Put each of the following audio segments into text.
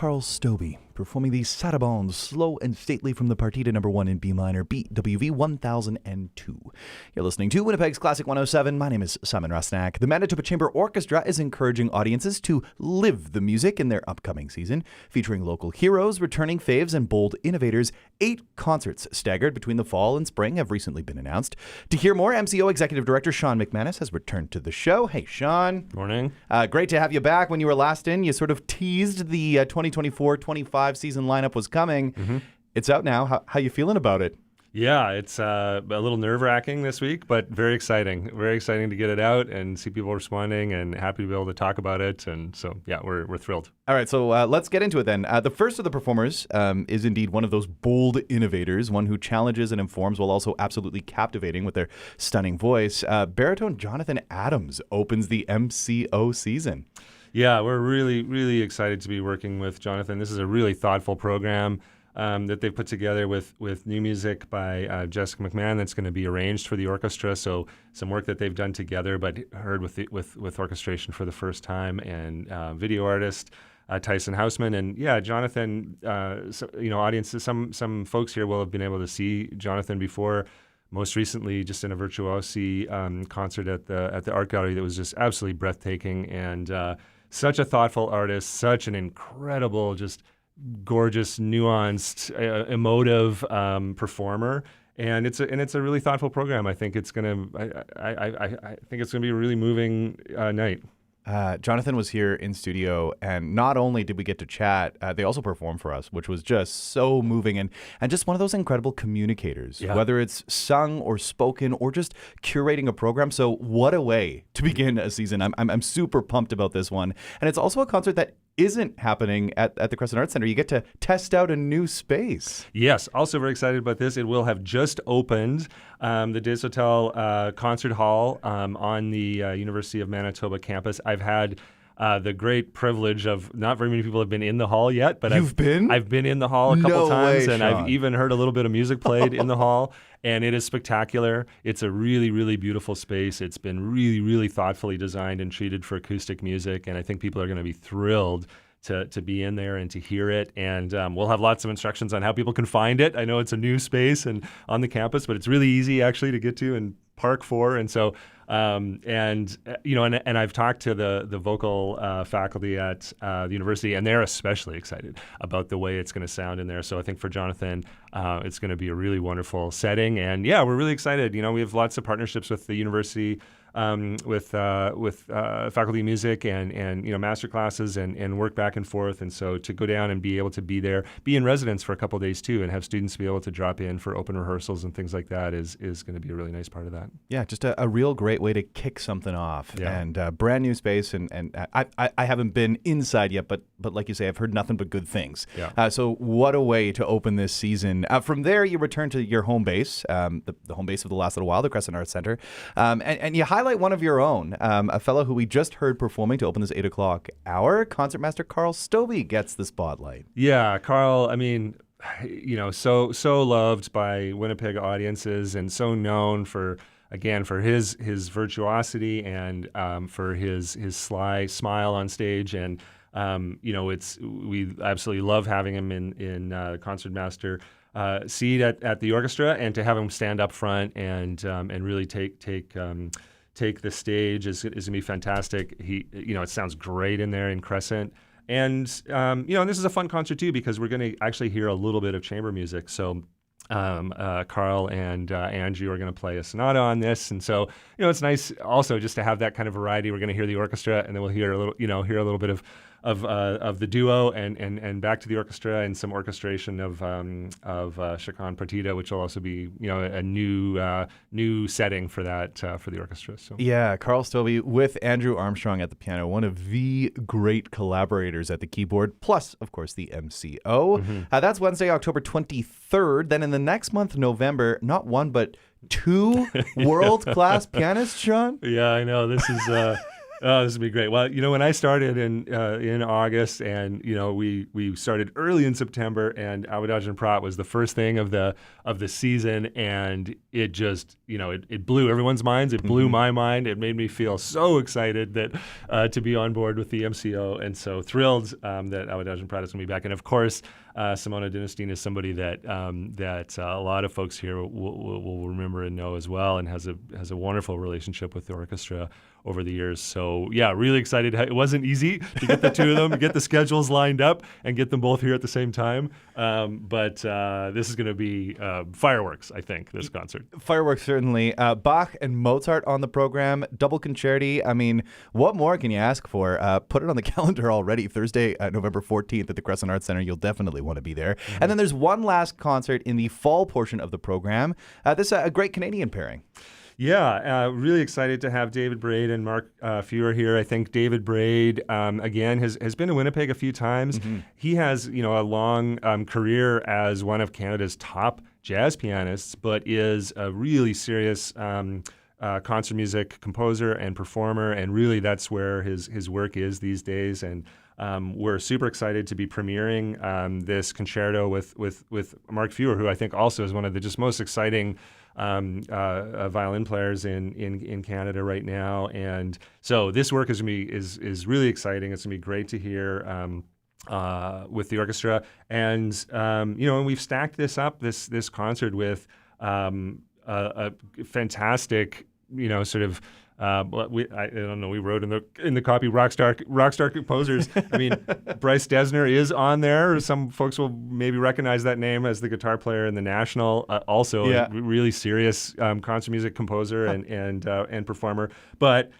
Carl Stobie, performing the Sarabande slow and stately from the Partita No. 1 in B minor, BWV 1002. You're listening to Winnipeg's Classic 107. My name is Simon Rusnak. The Manitoba Chamber Orchestra is encouraging audiences to live the music in their upcoming season, featuring local heroes, returning faves, and bold innovators. 8 concerts staggered between the fall and spring have recently been announced. To hear more, MCO Executive Director Sean McManus has returned to the show. Hey, Sean. Morning. Great to have you back. When you were last in, you sort of teased the 2024-25 season lineup was coming. Mm-hmm. It's out now. How you feeling about it? Yeah, it's a little nerve-wracking this week, but very exciting. Very exciting to get it out and see people responding, and happy to be able to talk about it. And so, yeah, we're thrilled. All right, so let's get into it then. The first of the performers is indeed one of those bold innovators, one who challenges and informs while also absolutely captivating with their stunning voice. Baritone Jonathan Adams opens the MCO season. Yeah, we're really, really excited to be working with Jonathan. This is a really thoughtful program that they've put together with new music by Jessica McManus that's going to be arranged for the orchestra. So some work that they've done together, but heard with orchestration for the first time, and video artist Tyson Houseman. And yeah, Jonathan, audiences, some folks here will have been able to see Jonathan before. Most recently, just in a virtuosi concert at the Art Gallery that was just absolutely breathtaking, and such a thoughtful artist, such an incredible, just gorgeous, nuanced, emotive performer, and it's a really thoughtful program. I think it's gonna be a really moving night. Jonathan was here in studio, and not only did we get to chat, they also performed for us, which was just so moving, and just one of those incredible communicators, whether it's sung or spoken or just curating a program. So what a way to begin a season. I'm super pumped about this one. And it's also a concert that isn't happening at the Crescent Arts Center. You get to test out a new space. Yes, also very excited about this. It will have just opened the Des Hotel Concert Hall on the University of Manitoba campus. I've had the great privilege of, not very many people have been in the hall yet, but I've been in the hall a couple times, and I've even heard a little bit of music played in the hall, and it is spectacular. It's a really, really beautiful space. It's been really, really thoughtfully designed and treated for acoustic music, and I think people are going to be thrilled to be in there and to hear it. And we'll have lots of instructions on how people can find it. I know it's a new space and on the campus, but it's really easy actually to get to and park for. And so, and I've talked to the vocal faculty at the university, and they're especially excited about the way it's going to sound in there. So I think for Jonathan, it's going to be a really wonderful setting. And yeah, we're really excited. You know, we have lots of partnerships with the university, with faculty music and master classes and work back and forth. And so to go down and be able to be there, be in residence for a couple of days too, and have students be able to drop in for open rehearsals and things like that is going to be a really nice part of that. Yeah, just a real great way to kick something off. Yeah. And brand new space. And I haven't been inside yet, but like you say, I've heard nothing but good things. Yeah. So what a way to open this season. From there, you return to your home base, the home base of the last little while, the Crescent Arts Center, and you highlight one of your own, a fellow who we just heard performing to open this 8 o'clock hour. Concertmaster Carl Stobie gets the spotlight. Yeah, Carl, I mean, so loved by Winnipeg audiences, and so known for his virtuosity and for his sly smile on stage. And we absolutely love having him in concertmaster seat at the orchestra, and to have him stand up front and really take the stage is going to be fantastic. It sounds great in there in Crescent. And this is a fun concert too, because we're going to actually hear a little bit of chamber music. So Carl and Angie are going to play a sonata on this, and so it's nice also just to have that kind of variety. We're going to hear the orchestra, and then we'll hear a little bit of the duo and back to the orchestra, and some orchestration of Chacon Partita, which will also be a new setting for that for the orchestra. So yeah, Carl Stobie with Andrew Armstrong at the piano, one of the great collaborators at the keyboard, plus of course the MCO. Mm-hmm. That's Wednesday, October 23rd. Then in the next month, November, not one but 2 world-class pianists, Sean. Yeah, I know. This is Oh, this would be great. Well, when I started in August, and we started early in September, and Awadaj and Pratt was the first thing of the season, and it just it blew everyone's minds. It blew my mind. It made me feel so excited that to be on board with the MCO, and so thrilled that Awadaj and Pratt is going to be back. And of course, Simona Dinestine is somebody that a lot of folks here will remember and know as well, and has a wonderful relationship with the orchestra over the years. So yeah, really excited. It wasn't easy to get the two of them, to get the schedules lined up and get them both here at the same time. But this is going to be fireworks, I think, this concert. Fireworks, certainly. Bach and Mozart on the program, double concerti. I mean, what more can you ask for? Put it on the calendar already. Thursday, November 14th at the Crescent Arts Center. You'll definitely want to be there. Mm-hmm. And then there's one last concert in the fall portion of the program. This is a great Canadian pairing. Yeah, really excited to have David Braid and Mark Fewer here. I think David Braid, again, has been to Winnipeg a few times. Mm-hmm. He has, a long career as one of Canada's top jazz pianists, but is a really serious concert music composer and performer, and really that's where his work is these days. And we're super excited to be premiering this concerto with Mark Fewer, who I think also is one of the just most exciting violin players in Canada right now. And so this work is really exciting. It's gonna be great to hear with the orchestra. And and we've stacked this up, this concert with a fantastic sort of I don't know. We wrote in the copy rockstar composers. I mean, Bryce Desner is on there. Some folks will maybe recognize that name as the guitar player in the National. Also, a really serious concert music composer and performer. But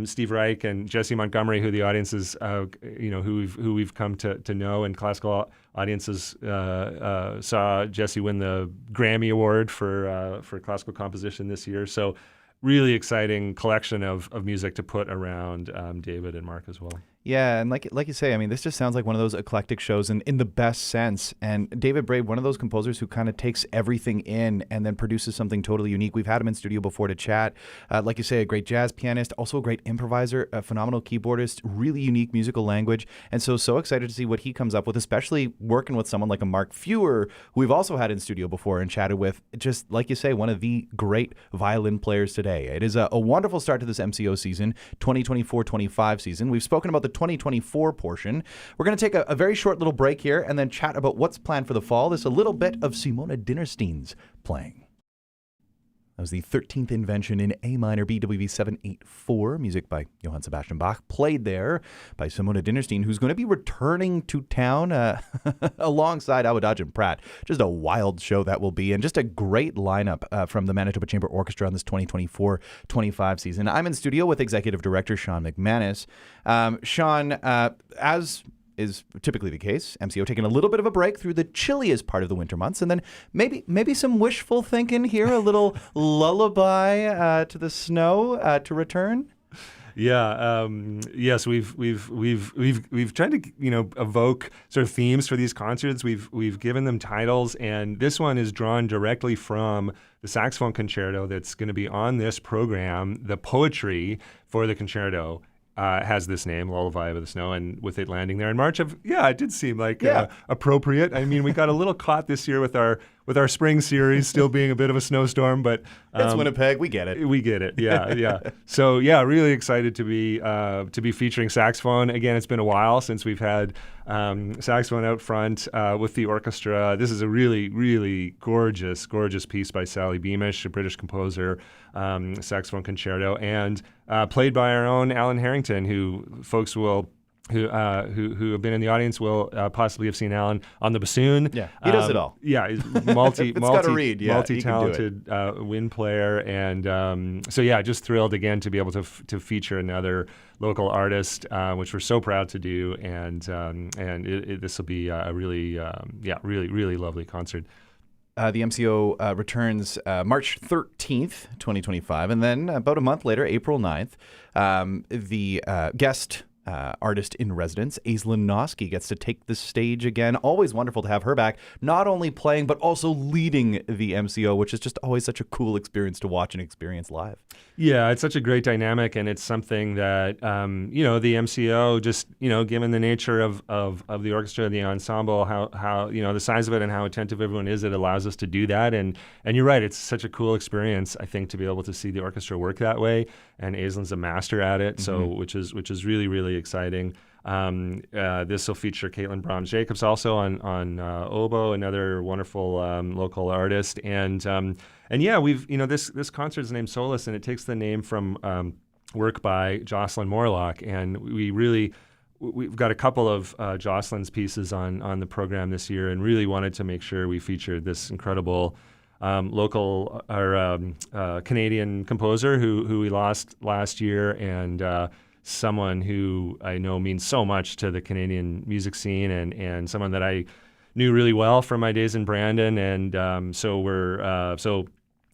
Steve Reich and Jesse Montgomery, who the audiences who we've come to know, and classical audiences saw Jesse win the Grammy Award for classical composition this year. So, really exciting collection of music to put around David and Mark as well. Yeah, and like you say, I mean, this just sounds like one of those eclectic shows in the best sense. And David Braid, one of those composers who kind of takes everything in and then produces something totally unique. We've had him in studio before to chat. Like you say, a great jazz pianist, also a great improviser, a phenomenal keyboardist, really unique musical language. And so excited to see what he comes up with, especially working with someone like a Mark Fewer, who we've also had in studio before and chatted with. Just like you say, one of the great violin players today. It is a wonderful start to this MCO season, 2024-25 season. We've spoken about the 2024 portion. We're going to take a very short little break here and then chat about what's planned for the fall. There's a little bit of Simona Dinestein's playing. That was the 13th invention in A minor BWV 784, music by Johann Sebastian Bach, played there by Simona Dinestein, who's going to be returning to town alongside Awadaj and Pratt. Just a wild show that will be, and just a great lineup from the Manitoba Chamber Orchestra on this 2024-25 season. I'm in studio with Executive Director Sean McManus. Sean, as is typically the case, MCO taking a little bit of a break through the chilliest part of the winter months, and then maybe some wishful thinking here, a little lullaby to the snow to return. Yeah. Yes. We've tried to evoke sort of themes for these concerts. We've given them titles, and this one is drawn directly from the saxophone concerto that's going to be on this program. The poetry for the concerto has this name, Lullaby of the Snow, and with it landing there in March it did seem like appropriate. I mean, we got a little caught this year with our spring series still being a bit of a snowstorm, but it's Winnipeg. We get it. We get it. Yeah. So really excited to be featuring saxophone again. It's been a while since we've had saxophone out front with the orchestra. This is a really, really gorgeous piece by Sally Beamish, a British composer, saxophone concerto, and played by our own Alan Harrington, who folks will. Who have been in the audience will possibly have seen Alan on the bassoon. Yeah, he does it all. Yeah, he's multi-talented wind player, and just thrilled again to be able to feature another local artist, which we're so proud to do, and this will be a really really lovely concert. The MCO returns March 13th, 2025, and then about a month later, April 9th, the guest artist in residence, Aislinn Noski, gets to take the stage again. Always wonderful to have her back, not only playing, but also leading the MCO, which is just always such a cool experience to watch and experience live. Yeah, it's such a great dynamic, and it's something that, the MCO, just, given the nature of the orchestra, the ensemble, how the size of it and how attentive everyone is, it allows us to do that. And you're right, it's such a cool experience, I think, to be able to see the orchestra work that way. And Aislinn's a master at it, so which is really, really exciting. This will feature Caitlin Brahms-Jacobs also on oboe, another wonderful local artist. And yeah, we've this concert is named Solace, and it takes the name from work by Jocelyn Morlock. And we've got a couple of Jocelyn's pieces on the program this year, and really wanted to make sure we featured this incredible local or Canadian composer who we lost last year, and someone who I know means so much to the Canadian music scene, and someone that I knew really well from my days in Brandon. And so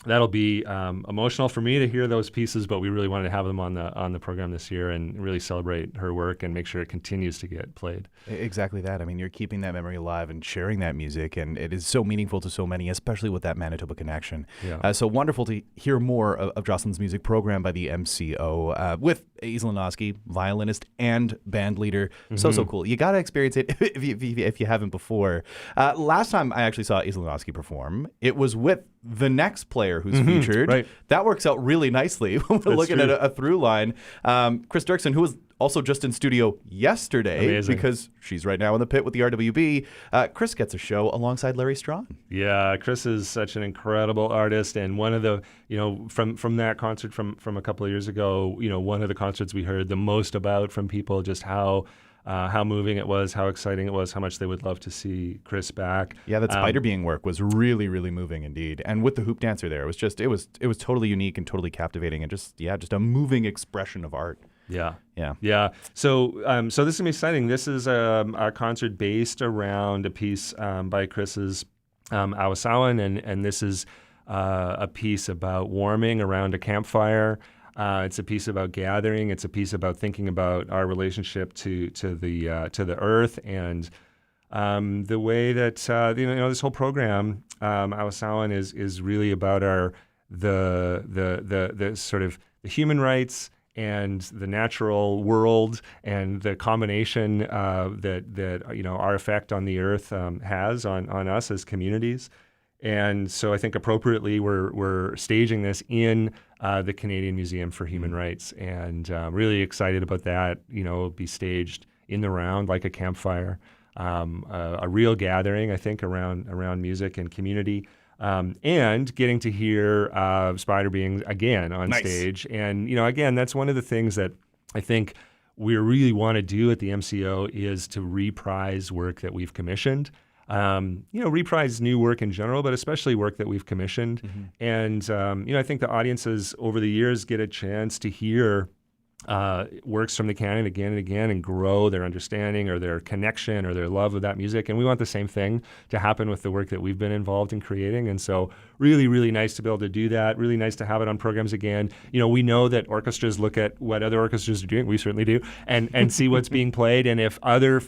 that'll be emotional for me to hear those pieces, but we really wanted to have them on the program this year and really celebrate her work and make sure it continues to get played. Exactly that. I mean, you're keeping that memory alive and sharing that music, and it is so meaningful to so many, especially with that Manitoba connection. Yeah. So wonderful to hear more of Jocelyn's music program by the MCO with Aislinn Noski, violinist and band leader. So cool. You got to experience it if you haven't before. Last time I actually saw Aislinn Noski perform, it was with the next player who's featured. Right. That works out really nicely when we're looking at a through line. Chris Dirksen, who was also just in studio yesterday. Amazing. Because she's right now in the pit with the RWB. Chris gets a show alongside Larry Strawn. Yeah, Chris is such an incredible artist, and one of the, from that concert from a couple of years ago, one of the concerts we heard the most about from people, just how moving it was, how exciting it was, how much they would love to see Chris back. Yeah, that spider being work was really, really moving indeed. And with the hoop dancer there, it was totally unique and totally captivating, and just a moving expression of art. Yeah. So this is gonna be exciting. This is a concert based around a piece by Chris's Awasawan, and this is a piece about warming around a campfire. It's a piece about gathering. It's a piece about thinking about our relationship to the earth, and the way that this whole program, Awasawan, is really about the sort of the human rights and the natural world, and the combination that our effect on the earth has on us as communities. And so I think appropriately we're staging this in the Canadian Museum for Human Rights, and really excited about that. It'll be staged in the round like a campfire, a real gathering, I think, around music and community. And getting to hear Spider Beings again on stage. And, again, that's one of the things that I think we really want to do at the MCO is to reprise work that we've commissioned. Reprise new work in general, but especially work that we've commissioned. And, I think the audiences over the years get a chance to hear works from the canon again and again, and grow their understanding or their connection or their love of that music. And we want the same thing to happen with the work that we've been involved in creating. And so really, really nice to be able to do that. Really nice to have it on programs again. We know that orchestras look at what other orchestras are doing. We certainly do. And see what's being played. And if other,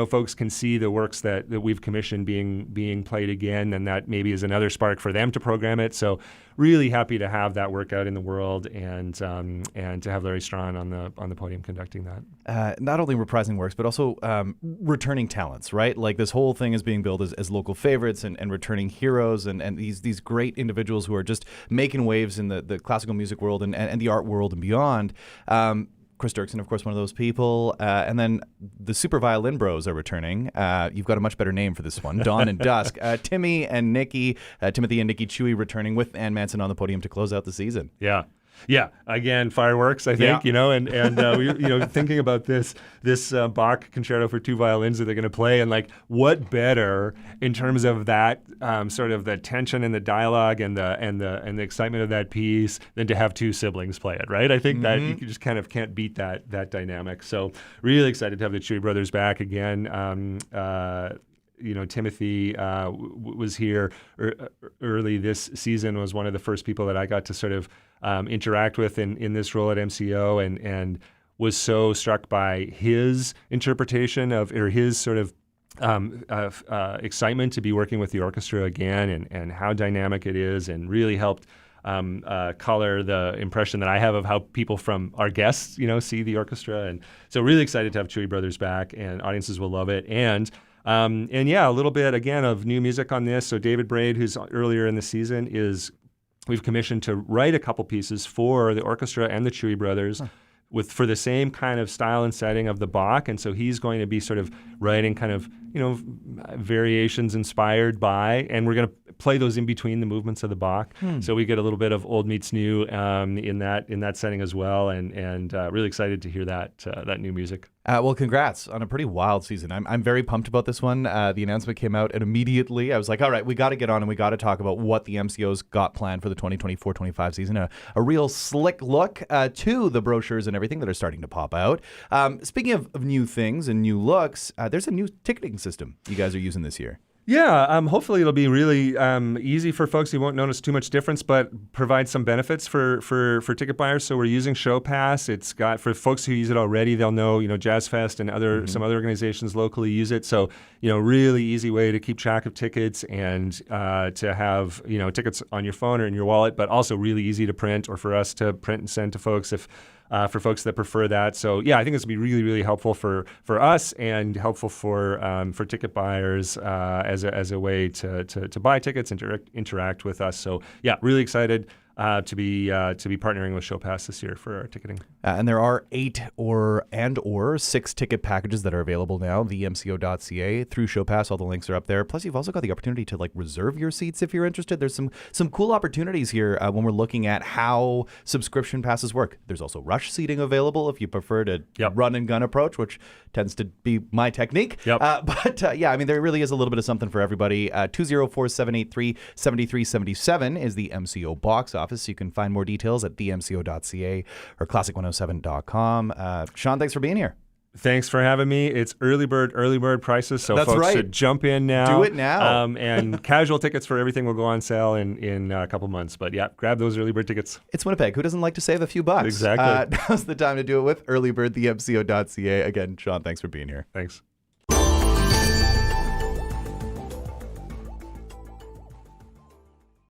folks can see the works that we've commissioned being played again, then that maybe is another spark for them to program it. So really happy to have that work out in the world, and to have Larry Strawn on the podium conducting that. Not only reprising works, but also returning talents, right? Like this whole thing is being billed as local favorites and returning heroes, and these great individuals who are just making waves in the classical music world and the art world and beyond. Chris Dirksen, of course, one of those people. And then the Super Violin Bros are returning. You've got a much better name for this one, Dawn and Dusk. Timmy and Nikki, Timothy and Nikki Chewy returning with Ann Manson on the podium to close out the season. Yeah. Again, fireworks, I think, and we, thinking about this Bach concerto for two violins that they're going to play, and like what better in terms of that sort of the tension and the dialogue and the excitement of that piece than to have two siblings play it, right? I think that you just kind of can't beat that dynamic. So really excited to have the Chewy brothers back again. Timothy was here early this season, was one of the first people that I got to sort of interact with in this role at MCO, and was so struck by his interpretation of, or his sort of excitement to be working with the orchestra again, and how dynamic it is, and really helped color the impression that I have of how people from our guests, see the orchestra. And so really excited to have Chewy Brothers back, and audiences will love it. And yeah, a little bit again of new music on this. So David Braid, who's earlier in the season, we've commissioned to write a couple pieces for the orchestra and the Chewy Brothers. For the same kind of style and setting of the Bach. And so he's going to be sort of writing kind of, variations inspired by, and we're going to play those in between the movements of the Bach. So we get a little bit of old meets new in that setting as well, and really excited to hear that new music. Well, congrats on a pretty wild season. I'm very pumped about this one. The announcement came out, and immediately I was like, all right, we got to get on and we got to talk about what the MCO's got planned for the 2024-25 season. A real slick look to the brochures and everything that are starting to pop out. Speaking of new things and new looks, there's a new ticketing system you guys are using this year. Yeah, hopefully it'll be really easy for folks. You won't notice too much difference, but provide some benefits for ticket buyers. So we're using Show Pass. It's got, for folks who use it already, they'll know, Jazz Fest and some other organizations locally use it. So, really easy way to keep track of tickets, and to have, tickets on your phone or in your wallet, but also really easy to print, or for us to print and send to folks for folks that prefer that. So yeah, I think this will be really, really helpful for us, and helpful for ticket buyers as a way to buy tickets and to interact with us. So yeah, really excited to be partnering with Show Pass this year for our ticketing. And there are 8 or 6 ticket packages that are available now, themco.ca through Show Pass. All the links are up there. Plus, you've also got the opportunity to reserve your seats if you're interested. There's some cool opportunities here when we're looking at how subscription passes work. There's also rush seating available if you prefer to run and gun approach, which tends to be my technique. But yeah, I mean, there really is a little bit of something for everybody. 204-783-7377 is the MCO box office. You can find more details at themco.ca or classic107.com. Sean, thanks for being here. Thanks for having me. It's early bird prices, so That's folks right. should jump in now. Do it now. And casual tickets for everything will go on sale in a couple months. But yeah, grab those early bird tickets. It's Winnipeg. Who doesn't like to save a few bucks? Exactly. Now's the time to do it with earlybirdthemco.ca. Again, Sean, thanks for being here. Thanks.